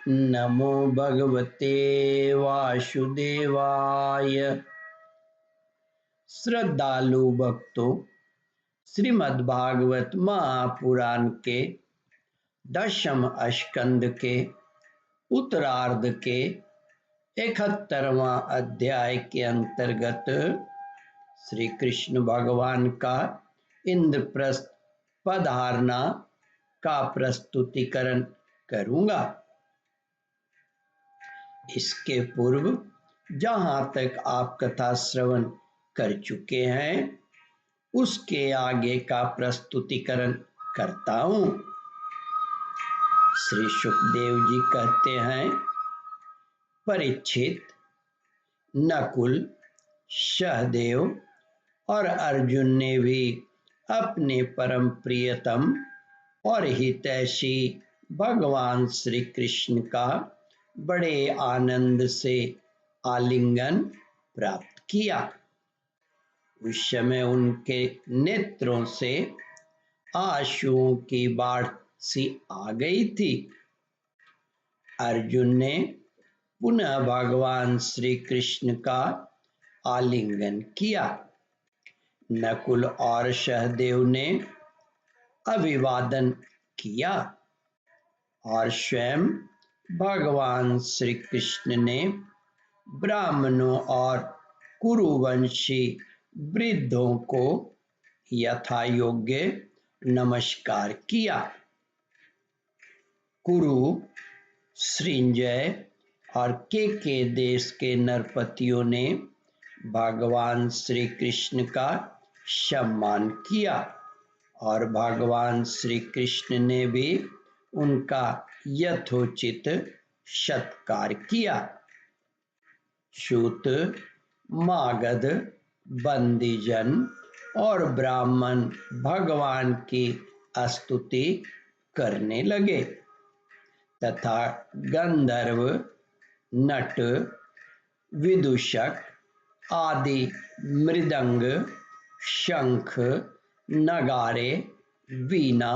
नमो भगवते वासुदेवाय। श्रद्धालु भक्तों, श्रीमद्भागवत महापुराण के 10वें स्कंद के उत्तरार्ध के 71वां अध्याय के अंतर्गत श्री कृष्ण भगवान का इंद्रप्रस्थ पधारना का प्रस्तुतिकरण करूंगा। इसके पूर्व जहां तक आप कथा श्रवण कर चुके हैं उसके आगे का प्रस्तुतिकरण करता हूं। श्री सुखदेव जी कहते हैं, परीक्षित, नकुल, सहदेव और अर्जुन ने भी अपने परम प्रियतम और हितैषी भगवान श्री कृष्ण का बड़े आनंद से आलिंगन प्राप्त किया। उस समय उनके नेत्रों से आंसुओं की बाढ़ सी आ गई थी। अर्जुन ने पुनः भगवान श्री कृष्ण का आलिंगन किया। नकुल और सहदेव ने अभिवादन किया और स्वयं भगवान श्री कृष्ण ने ब्राह्मणों और कुरुवंशी वृद्धों को यथा योग्य नमस्कार किया। कुरु, सृंजय और के देश के नरपतियों ने भगवान श्री कृष्ण का सम्मान किया और भगवान श्री कृष्ण ने भी उनका यथोचित सत्कार किया। सूत, मागध, बंदीजन और ब्राह्मण भगवान की स्तुति करने लगे तथा गंधर्व, नट, विदूषक आदि मृदंग, शंख, नगारे, वीणा,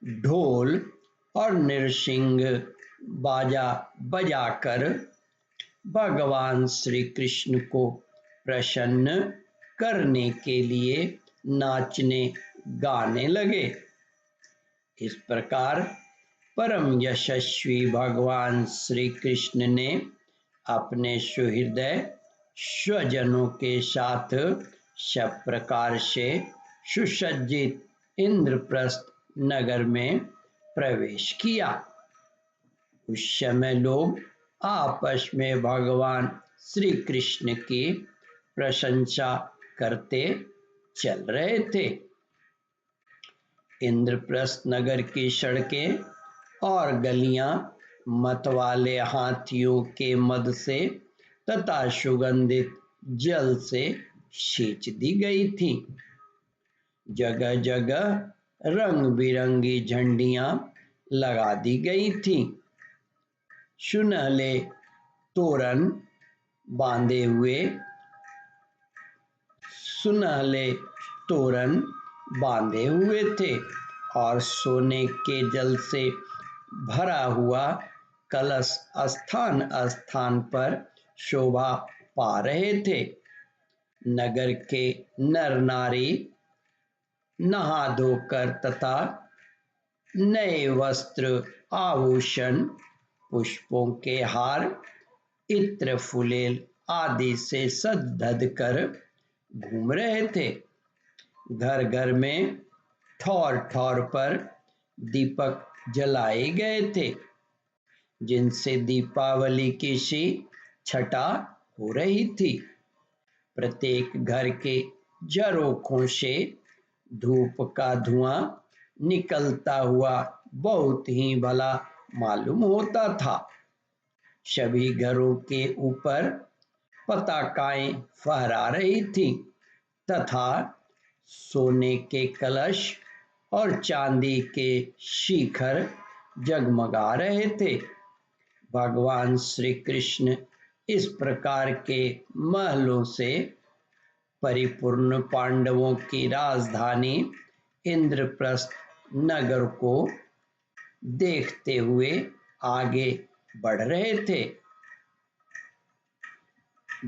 ढोल और नृसिंग बाजा बजाकर भगवान श्री कृष्ण को प्रसन्न करने के लिए नाचने गाने लगे। इस प्रकार परम यशस्वी भगवान श्री कृष्ण ने अपने सुहृदय स्वजनों के साथ सब प्रकार से सुसज्जित इंद्रप्रस्थ नगर में प्रवेश किया। उस समय लोग आपस में भगवान श्री कृष्ण की प्रशंसा करते चल रहे थे। इंद्रप्रस्थ नगर की सड़कें और गलियां मतवाले हाथियों के मद से तथा सुगंधित जल से सींच दी गई थी। जगह जगह रंग बिरंगी झंडियां लगा दी गई थी। सुनहले तोरण बांधे हुए थे और सोने के जल से भरा हुआ कलश स्थान स्थान पर शोभा पा रहे थे। नगर के नर नारी नहा धोकर तथा नए वस्त्र, आभूषण, पुष्पों के हार, इत्र फुलेल आदि से सज धज कर घूम रहे थे। घर घर में ठौर ठौर पर दीपक जलाए गए थे जिनसे दीपावली की सी छटा हो रही थी। प्रत्येक घर के झरोखों से धूप का धुआं निकलता हुआ बहुत ही भला मालूम होता था। सभी घरों के ऊपर पताकाएं फहरा रही थी तथा सोने के कलश और चांदी के शिखर जगमगा रहे थे। भगवान श्री कृष्ण इस प्रकार के महलों से परिपूर्ण पांडवों की राजधानी इंद्रप्रस्थ नगर को देखते हुए आगे बढ़ रहे थे।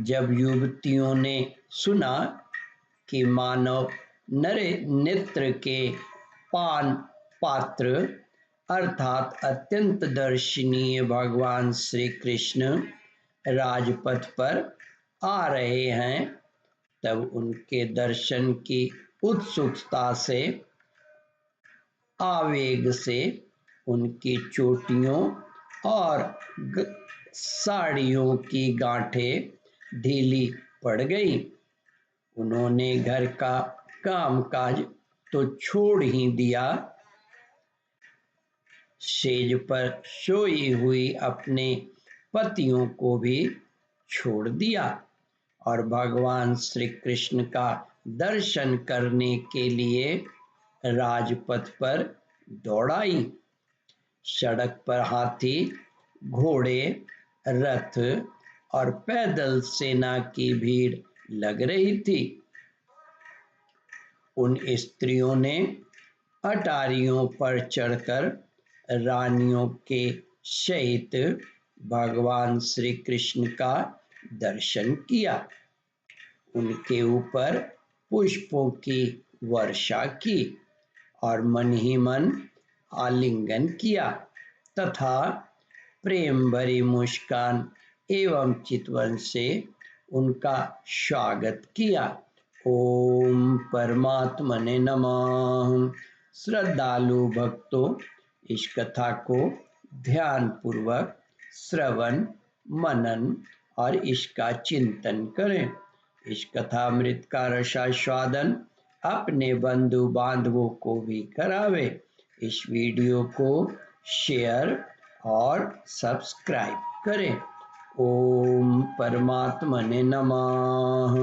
जब युवतियों ने सुना कि मानव नेत्र के पान पात्र अर्थात अत्यंत दर्शनीय भगवान श्री कृष्ण राजपथ पर आ रहे हैं, तब उनके दर्शन की उत्सुकता से, आवेग से उनकी चोटियों और साड़ियों की गांठें ढीली पड़ गई। उन्होंने घर का कामकाज तो छोड़ ही दिया, सेज पर सोई हुई अपने पतियों को भी छोड़ दिया और भगवान श्री कृष्ण का दर्शन करने के लिए राजपथ पर दौड़ाई। सड़क पर हाथी, घोड़े, रथ और पैदल सेना की भीड़ लग रही थी। उन स्त्रियों ने अटारियों पर चढ़कर रानियों के सहित भगवान श्री कृष्ण का दर्शन किया। उनके ऊपर पुष्पों की वर्षा की और मन ही मन आलिंगन किया तथा प्रेम भरी मुस्कान एवं चितवन से उनका स्वागत किया। ओम परमात्मने नमः। श्रद्धालु भक्तों, इस कथा को ध्यान पूर्वक श्रवण, मनन और इसका चिंतन करें। इस कथामृत का रसास्वादन अपने बंधु बांधवों को भी करावे। इस वीडियो को शेयर और सब्सक्राइब करें। ओम परमात्मने नमः।